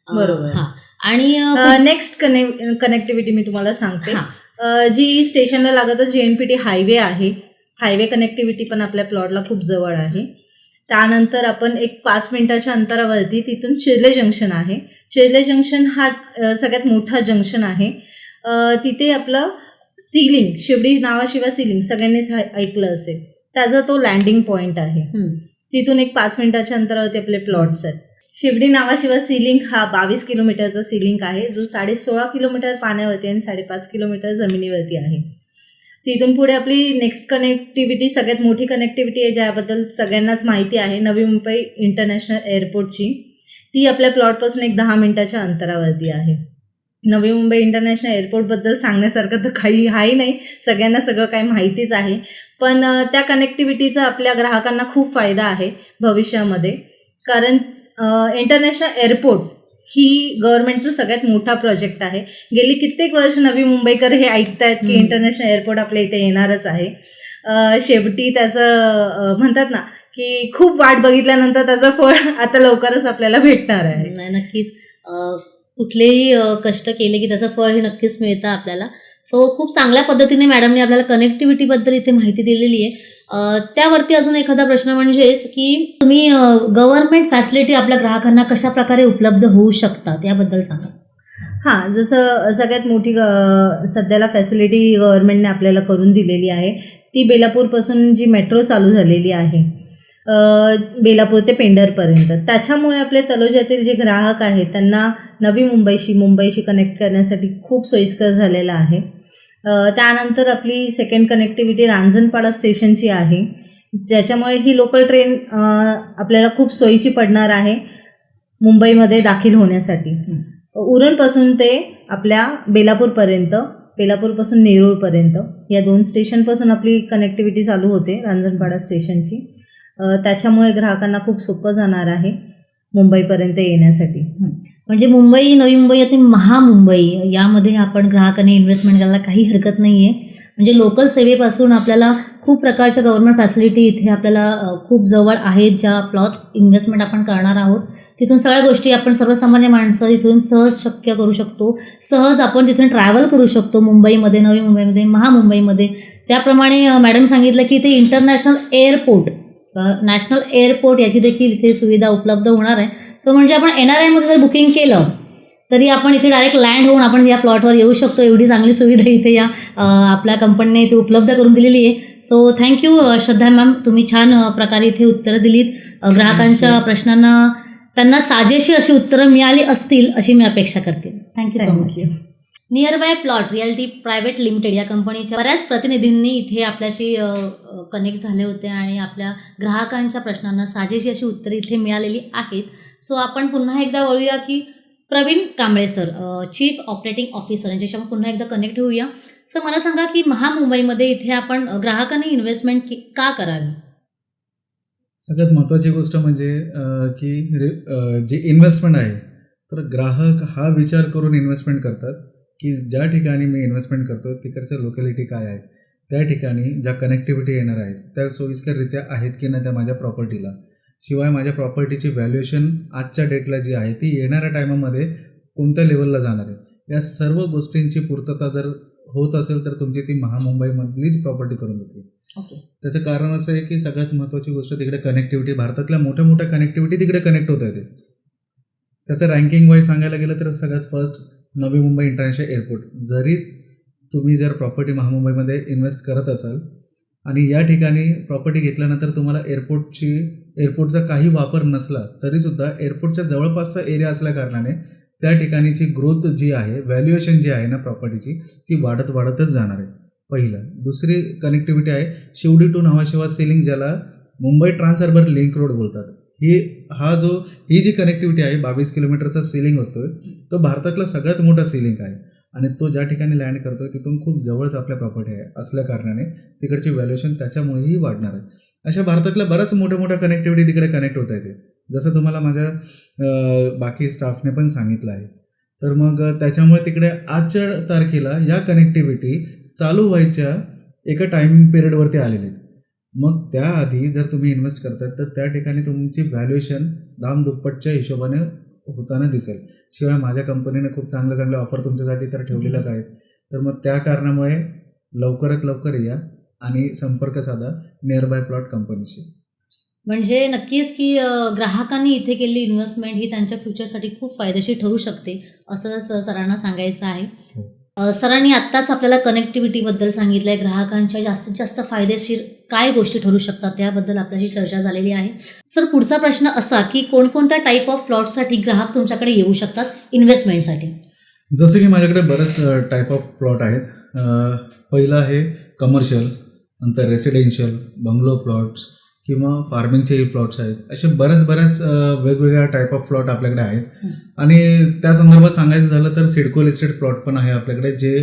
बरोबर. हां. आणि नेक्स्ट कनेक्टिव्हिटी मी तुम्हाला सांगते. जी स्टेशनला लागत JNPT हायवे आहे. हायवे कनेक्टिव्हिटी पण आपल्या प्लॉटला खूप जवळ आहे. त्यानंतर आपण एक 5 मिनिटाच्या अंतरावरती तिथून चिर्ले जंक्शन आहे. चिर्ले जंक्शन हा सगळ्यात मोठा जंक्शन आहे. तिथे आपलं सिलिंग, शिवडी नावाशिवाय सिलिंग सगळ्यांनीच ऐकलं असेल, त्याचा तो लँडिंग पॉईंट आहे. तिथून एक 5 मिनिटाच्या अंतरावरती आपले प्लॉट्स आहेत. शिवडी नावाशिवाय सिलिंग हा 22 किलोमीटरचा सिलिंग आहे, जो 16.5 किलोमीटर पाण्यावरती आणि 5.5 किलोमीटर जमिनीवरती आहे. तिथून पुढे आपली नेक्स्ट कनेक्टिव्हिटी सगळ्यात मोठी कनेक्टिव्हिटी आहे, ज्याबद्दल सगळ्यांनाच माहिती आहे, नवी मुंबई इंटरनॅशनल एअरपोर्टची. ती आपल्या प्लॉटपासून एक 10 मिनिटाच्या अंतरावरती आहे. नवी मुंबई इंटरनॅशनल एअरपोर्टबद्दल सांगण्यासारखं तर काही आहे नाही, सगळ्यांना सगळं काही माहितीच आहे. पण त्या कनेक्टिव्हिटीचा आपल्या ग्राहकांना खूप फायदा आहे भविष्यामध्ये. कारण इंटरनॅशनल एअरपोर्ट ही गव्हर्नमेंटचं सगळ्यात मोठा प्रोजेक्ट आहे. गेली कित्येक वर्ष नवी मुंबईकर हे ऐकतायत की इंटरनॅशनल एअरपोर्ट आपल्या इथे येणारच आहे. शेवटी त्याचं म्हणतात ना की खूप वाट बघितल्यानंतर त्याचं फळ आता लवकरच आपल्याला भेटणार आहे. नाही, नक्कीच कुठलेही कष्ट केले की त्याचं फळ हे नक्कीच मिळतं आपल्याला. सो खूप चांगल्या पद्धतीने मॅडमने आपल्याला कनेक्टिव्हिटीबद्दल इथे माहिती दिलेली आहे. त्यावरती अजून एखादा प्रश्न म्हणजेच की तुम्ही गव्हर्नमेंट फॅसिलिटी आपल्या ग्राहकांना कशा प्रकारे उपलब्ध होऊ शकतात याबद्दल सांगा. हां, जसं सगळ्यात मोठी सध्याला फॅसिलिटी गव्हर्नमेंटने आपल्याला करून दिलेली आहे ती बेलापूरपासून जी मेट्रो चालू झालेली आहे बेलापूर ते पेंढरपर्यंत. त्याच्यामुळे आपले तलोजातील जे ग्राहक आहेत त्यांना नवी मुंबईशी कनेक्ट करण्यासाठी खूप सोयीस्कर झालेलं आहे. त्यानंतर आपली सेकंड कनेक्टिव्हिटी रांजणपाडा स्टेशनची आहे, ज्याच्यामुळे ही लोकल ट्रेन आपल्याला खूप सोयीची पडणार आहे मुंबईमध्ये दाखल होण्यासाठी. उरणपासून ते आपल्या बेलापूरपासून नेरूळपर्यंत या 2 स्टेशनपासून आपली कनेक्टिव्हिटी चालू होते रांजणपाडा स्टेशनची. त्याच्यामुळे ग्राहकांना खूप सोपं जाणार आहे मुंबईपर्यंत येण्यासाठी. म्हणजे मुंबई, नवी मुंबई आणि महामुंबई यामध्ये आपण ग्राहकांनी इन्व्हेस्टमेंट करायला काही हरकत नाही आहे. म्हणजे लोकल सेवेपासून आपल्याला खूप प्रकारच्या गव्हर्नमेंट फॅसिलिटी इथे आपल्याला खूप जवळ आहेत. ज्या प्लॉट इन्व्हेस्टमेंट आपण करणार आहोत तिथून सगळ्या गोष्टी आपण सर्वसामान्य माणसं इथून सहज शक्य करू शकतो. सहज आपण तिथून ट्रॅव्हल करू शकतो मुंबईमध्ये, नवी मुंबईमध्ये, महामुंबईमध्ये. त्याप्रमाणे मॅडम सांगितलं की इथे नॅशनल एअरपोर्ट याची देखील इथे सुविधा उपलब्ध होणार आहे. सो म्हणजे आपण NRIमध्ये जर बुकिंग केलं तरी आपण इथे डायरेक्ट लँड होऊन आपण या प्लॉटवर येऊ शकतो. एवढी चांगली सुविधा इथे या आपल्या कंपनीने इथे उपलब्ध करून दिलेली आहे. सो थँक्यू श्रद्धा मॅम, तुम्ही छान प्रकारे इथे उत्तरं दिलीत. ग्राहकांच्या प्रश्नांना त्यांना साजेशी अशी उत्तरं मिळाली असतील अशी मी अपेक्षा करते. Thank you so much. Near by plot realty private limited या कंपनीच्या बऱ्याच प्रतिनिधींनी इथे आपल्याशी कनेक्ट झाले होते आणि आपल्या ग्राहकांच्या प्रश्नांना साजेशी अशी उत्तरे इथे मिळालेली आहेत. सो आपण पुन्हा एकदा वळूया की Praveen Kamble sir, chief operating officer, यांच्याशी आपण पुन्हा एकदा कनेक्ट होऊया. सर मला सांगा की महामुंबईमध्ये इथे आपण ग्राहकांनी इन्व्हेस्टमेंट का करावी? सगळ्यात महत्त्वाची गोष्ट म्हणजे की जी इन्व्हेस्टमेंट आहे तर ग्राहक हा विचार करून इन्व्हेस्टमेंट करतात की ज्या ठिकाणी मी इन्व्हेस्टमेंट करतो तिकडचं लोकॅलिटी काय आहे, त्या ठिकाणी ज्या कनेक्टिव्हिटी येणार आहेत त्या सोयीस्कररित्या आहेत की नाही त्या माझ्या प्रॉपर्टीला. शिवाय माझ्या प्रॉपर्टीची व्हॅल्युएशन आजच्या डेटला जी आहे ती येणाऱ्या टायमामध्ये कोणत्या लेवलला जाणार आहे, या सर्व गोष्टींची पूर्तता जर होत असेल तर तुमची ती महामुंबईमधलीच प्रॉपर्टी करून देते. त्याचं कारण असं आहे की सगळ्यात महत्त्वाची गोष्ट तिकडे कनेक्टिव्हिटी, भारतातल्या मोठ्या कनेक्टिव्हिटी तिकडे कनेक्ट होत आहे. त्याचं रँकिंग वाईज सांगायला गेलं तर सगळ्यात first Navi Mumbai international airport. जरी तुम्ही जर प्रॉपर्टी महामुंबईमध्ये इन्व्हेस्ट करत असाल आणि या ठिकाणी प्रॉपर्टी घेतल्यानंतर तुम्हाला एअरपोर्टचा काही वापर नसला तरीसुद्धा एअरपोर्टच्या जवळपासचा एरिया असल्या कारणाने त्या ठिकाणीची ग्रोथ जी आहे, व्हॅल्युएशन जी आहे ना प्रॉपर्टीची, ती वाढतच जाणार आहे. पहिलं. दुसरी कनेक्टिव्हिटी आहे शिवडी टू न्हावाशेवा सीलिंग, ज्याला Mumbai trans harbour link road बोलतात. ही जी कनेक्टिव्हिटी आहे 22 किलोमीटरचा सीलिंग होतोय, तो भारतातला सगळ्यात मोठा सीलिंग आहे आणि तो ज्या ठिकाणी लँड करतोय तिथून खूप जवळच आपल्या प्रॉपर्टी आहे असल्या कारणाने तिकडची व्हॅल्युएशन त्याच्यामुळेही वाढणार आहे. अशा भारतातल्या बऱ्याच मोठ्या कनेक्टिव्हिटी तिकडे कनेक्ट होत आहेत, जसं तुम्हाला माझ्या बाकी स्टाफने पण सांगितलं आहे. तर मग त्याच्यामुळे तिकडे आजच्या तारखेला या कनेक्टिव्हिटी चालू व्हायच्या एका टाईम पिरियडवरती आलेले आहेत. मग त्याआधी जर तुम्ही इन्व्हेस्ट करताय तर त्या ठिकाणी तुमची व्हॅल्युएशन दामदुप्पटच्या हिशोबाने होताना दिसेल. शिवाय माझ्या कंपनीने खूप चांगल्या ऑफर तुमच्यासाठी तर ठेवलेल्याच आहेत. तर मग त्या कारणामुळे लवकरात लवकर या आणि संपर्क साधा नियर बाय प्लॉट कंपनीशी. म्हणजे नक्कीच की ग्राहकांनी इथे केलेली इन्व्हेस्टमेंट ही त्यांच्या फ्युचरसाठी खूप फायदेशीर ठरू शकते असं सरांना सांगायचं आहे. सरांनी आत्ताच आपल्याला कनेक्टिव्हिटीबद्दल सांगितलं आहे, ग्राहकांच्या जास्तीत जास्त फायदेशीर काय गोष्टी ठरू शकतात त्याबद्दल आपल्याशी चर्चा झालेली आहे. सर पुढचा प्रश्न असा की कोणकोणत्या टाईप ऑफ प्लॉटसाठी ग्राहक तुमच्याकडे येऊ शकतात इन्व्हेस्टमेंटसाठी? जसं की माझ्याकडे बरेच टाईप ऑफ प्लॉट आहेत. पहिलं आहे कमर्शियल, नंतर रेसिडेन्शियल, बंगलो प्लॉट्स किंवा फार्मिंगचेही प्लॉट्स आहेत. असे बऱ्याच वेगवेगळ्या टाईप ऑफ प्लॉट आपल्याकडे आहेत. आणि त्या संदर्भात सांगायचं झालं तर सिडको लिस्टेड प्लॉट पण आहे आपल्याकडे, जे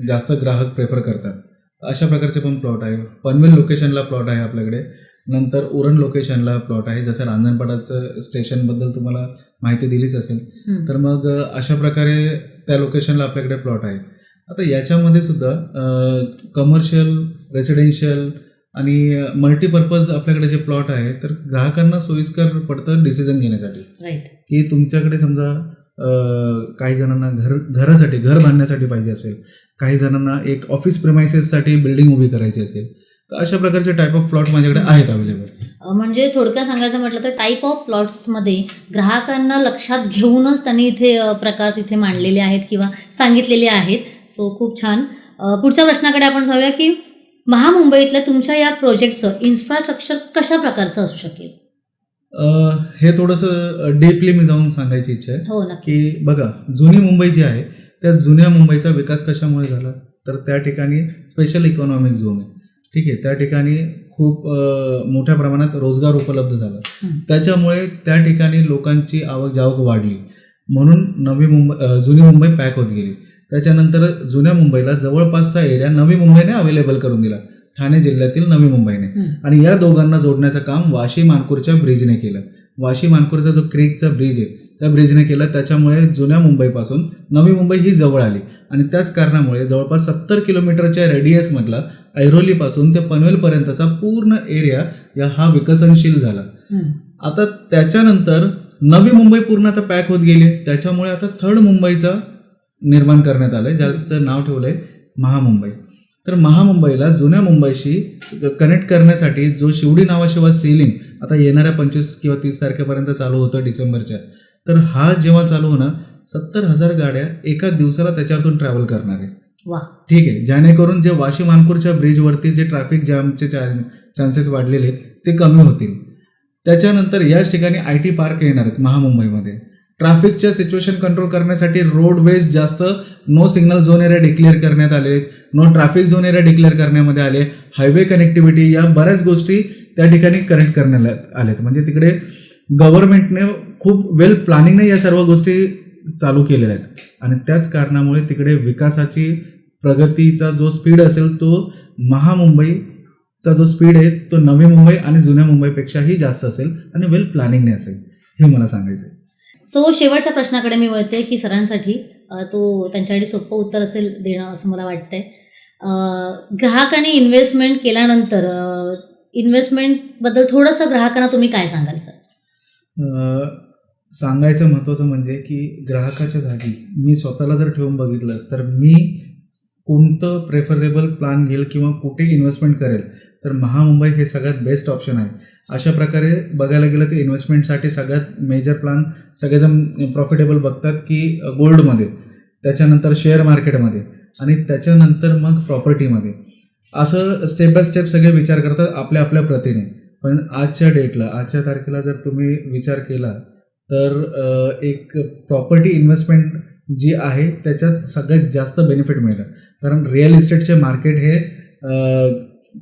जास्त ग्राहक प्रेफर करतात. अशा प्रकारचे पण प्लॉट आहे. पनवेल लोकेशनला प्लॉट आहे आपल्याकडे. नंतर उरण लोकेशनला प्लॉट आहे. जसं रांजणपाडाचं स्टेशनबद्दल तुम्हाला माहिती दिलीच असेल, तर मग अशा प्रकारे त्या लोकेशनला आपल्याकडे प्लॉट आहे. आता याच्यामध्ये सुद्धा कमर्शियल, रेसिडेन्शियल आणि मल्टीपर्पज आपल्याकडे जे प्लॉट आहे तर ग्राहकांना सोयीस्कर पडतं डिसिजन घेण्यासाठी. राईट. की तुमच्याकडे समजा काही जणांना घरासाठी घर बांधण्यासाठी पाहिजे असेल, काही जणांना एक ऑफिस प्रिमायसेससाठी बिल्डिंग उभी करायची असेल, तर अशा प्रकारचे टाईप ऑफ प्लॉट माझ्याकडे आहेत अवेलेबल. म्हणजे थोडक्यात सांगायचं म्हटलं तर टाईप ऑफ प्लॉट्समध्ये ग्राहकांना लक्षात घेऊनच त्यांनी इथे प्रकार तिथे मांडलेले आहेत किंवा सांगितलेले आहेत. सो खूप छान. पुढच्या प्रश्नाकडे आपण जाऊया की महामुंबईतल्या तुमच्या या प्रोजेक्टचं इन्फ्रास्ट्रक्चर कशा प्रकारचं असू शकेल? हे थोडंसं डीपली मी जाऊन सांगायची इच्छा आहे हो, की नक्की. बघा, जुनी मुंबई जी आहे त्या जुन्या मुंबईचा विकास कशामुळे झाला, तर त्या ठिकाणी स्पेशल इकॉनॉमिक झोन आहे. ठीक आहे, त्या ठिकाणी खूप मोठ्या प्रमाणात रोजगार उपलब्ध झाला. त्याच्यामुळे त्या ठिकाणी लोकांची आवक जावक वाढली, म्हणून जुनी मुंबई पॅक होत गेली. त्याच्यानंतर जुन्या मुंबईला जवळपासचा एरिया नवी मुंबईने अवेलेबल करून दिला, ठाणे जिल्ह्यातील नवी मुंबईने. आणि या दोघांना जोडण्याचं काम वाशी मानपूरच्या ब्रिजने केलं. वाशी मानपूरचा जो क्रीकचा ब्रिज आहे त्या ब्रिजने केलं. त्याच्यामुळे जुन्या मुंबईपासून नवी मुंबई ही जवळ आली आणि त्याच कारणामुळे जवळपास 70 किलोमीटरच्या रेडियसमधला ऐरोलीपासून ते पनवेलपर्यंतचा पूर्ण एरिया हा विकसनशील झाला. आता त्याच्यानंतर नवी मुंबई पूर्ण आता पॅक होत गेली. त्याच्यामुळे आता थर्ड मुंबईचा निर्माण करण्यात आलंय, ज्याचं नाव ठेवलंय महामुंबई. तर महामुंबईला जुन्या मुंबईशी कनेक्ट करण्यासाठी जो शिवडी नावाशिवाय सेलिंग आता येणाऱ्या 25 किंवा 30 तारखेपर्यंत चालू होतं डिसेंबरच्या, तर हा जेव्हा चालू होणार 70,000 गाड्या एका दिवसाला त्याच्यातून ट्रॅव्हल करणार आहे. वा. ठीक आहे, जेणेकरून जे वाशी मानपूरच्या ब्रिजवरती जे ट्रॅफिक जामचे चान्सेस वाढलेले आहेत ते कमी होतील. त्याच्यानंतर याच ठिकाणी IT पार्क येणार आहेत महामुंबईमध्ये. ट्रॅफिकच्या सिच्युएशन कंट्रोल करण्यासाठी रोडवेज जास्त no signal zone area declare करण्यात आले, no traffic zone area declare करण्यामध्ये आले, हायवे कनेक्टिव्हिटी या बऱ्याच गोष्टी त्या ठिकाणी कनेक्ट करण्यात आल्यात. म्हणजे तिकडे गव्हर्नमेंटने खूप वेल प्लॅनिंगने या सर्व गोष्टी चालू केलेल्या आहेत आणि त्याच कारणामुळे तिकडे विकासाची प्रगतीचा जो स्पीड असेल तो महामुंबईचा जो स्पीड आहे तो नवी मुंबई आणि जुन्या मुंबईपेक्षाही जास्त असेल आणि वेल प्लॅनिंगने असेल, हे मला सांगायचं आहे. सो शेवटच्या प्रश्नाकडे मी वळते की सरांसाठी तो त्यांच्यासाठी सोपं उत्तर असेल देणं असं मला वाटतंय. ग्राहकांनी इन्व्हेस्टमेंट केल्यानंतर इन्व्हेस्टमेंटबद्दल थोडंसं ग्राहकांना तुम्ही काय सांगाल सर? सांगायचं महत्त्वाचं म्हणजे की ग्राहकाच्या जागी मी स्वतःला जर ठेवून बघितलं तर मी कोणतं प्रेफरेबल प्लॅन घेईल किंवा कुठे इन्व्हेस्टमेंट करेल, तर महामुंबई हे सगळ्यात बेस्ट ऑप्शन आहे. अशा प्रकारे बघायला गेलं तर इन्व्हेस्टमेंटसाठी सगळ्यात मेजर प्लॅन सगळेजण प्रॉफिटेबल बघतात की गोल्डमध्ये, त्याच्यानंतर शेअर मार्केटमध्ये आणि त्याच्यानंतर मग प्रॉपर्टीमध्ये, असं स्टेप बाय स्टेप सगळे विचार करतात आपल्या आपल्या प्रतीने. पण आजच्या डेटला, आजच्या तारखेला जर तुम्ही विचार केला तर एक प्रॉपर्टी इन्व्हेस्टमेंट जी आहे त्याच्यात सगळ्यात जास्त बेनिफिट मिळतं. कारण रिअल इस्टेटचे मार्केट हे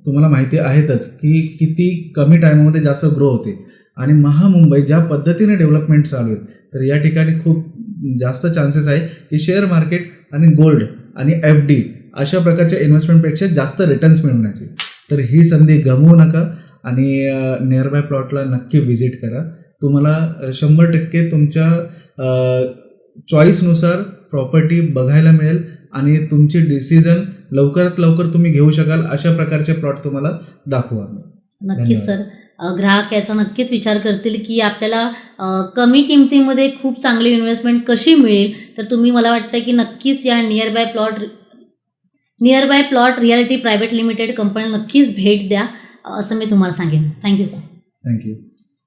तुम्हाला माहिती आहेतच की किती कमी टायमामध्ये जास्त ग्रो होते आणि महामुंबई ज्या पद्धतीने डेव्हलपमेंट चालू आहे तर या ठिकाणी खूप जास्त चान्सेस आहे की शेअर मार्केट आणि गोल्ड आणि FD अशा प्रकारच्या इन्व्हेस्टमेंटपेक्षा जास्त रिटर्न्स मिळवण्याची. तर ही संधी गमवू नका आणि नियर बाय प्लॉटला नक्की व्हिजिट करा. तुम्हाला 100% तुमच्या चॉईसनुसार प्रॉपर्टी बघायला मिळेल आणि तुमची डिसिजन लवकरात लवकर तुम्ही घेऊ शकाल अशा प्रकारचे प्लॉट तुम्हाला दाखवू आम्ही. नक्कीच सर. ग्राहक याचा नक्कीच विचार करतील की आपल्याला कमी किमतीमध्ये खूप चांगली इन्व्हेस्टमेंट कशी मिळेल, तर तुम्ही मला वाटतं की नक्कीच या near by plot reality private limited company नक्कीच भेट द्या असं मी तुम्हाला सांगेन. Thank you sir. थँक्यू.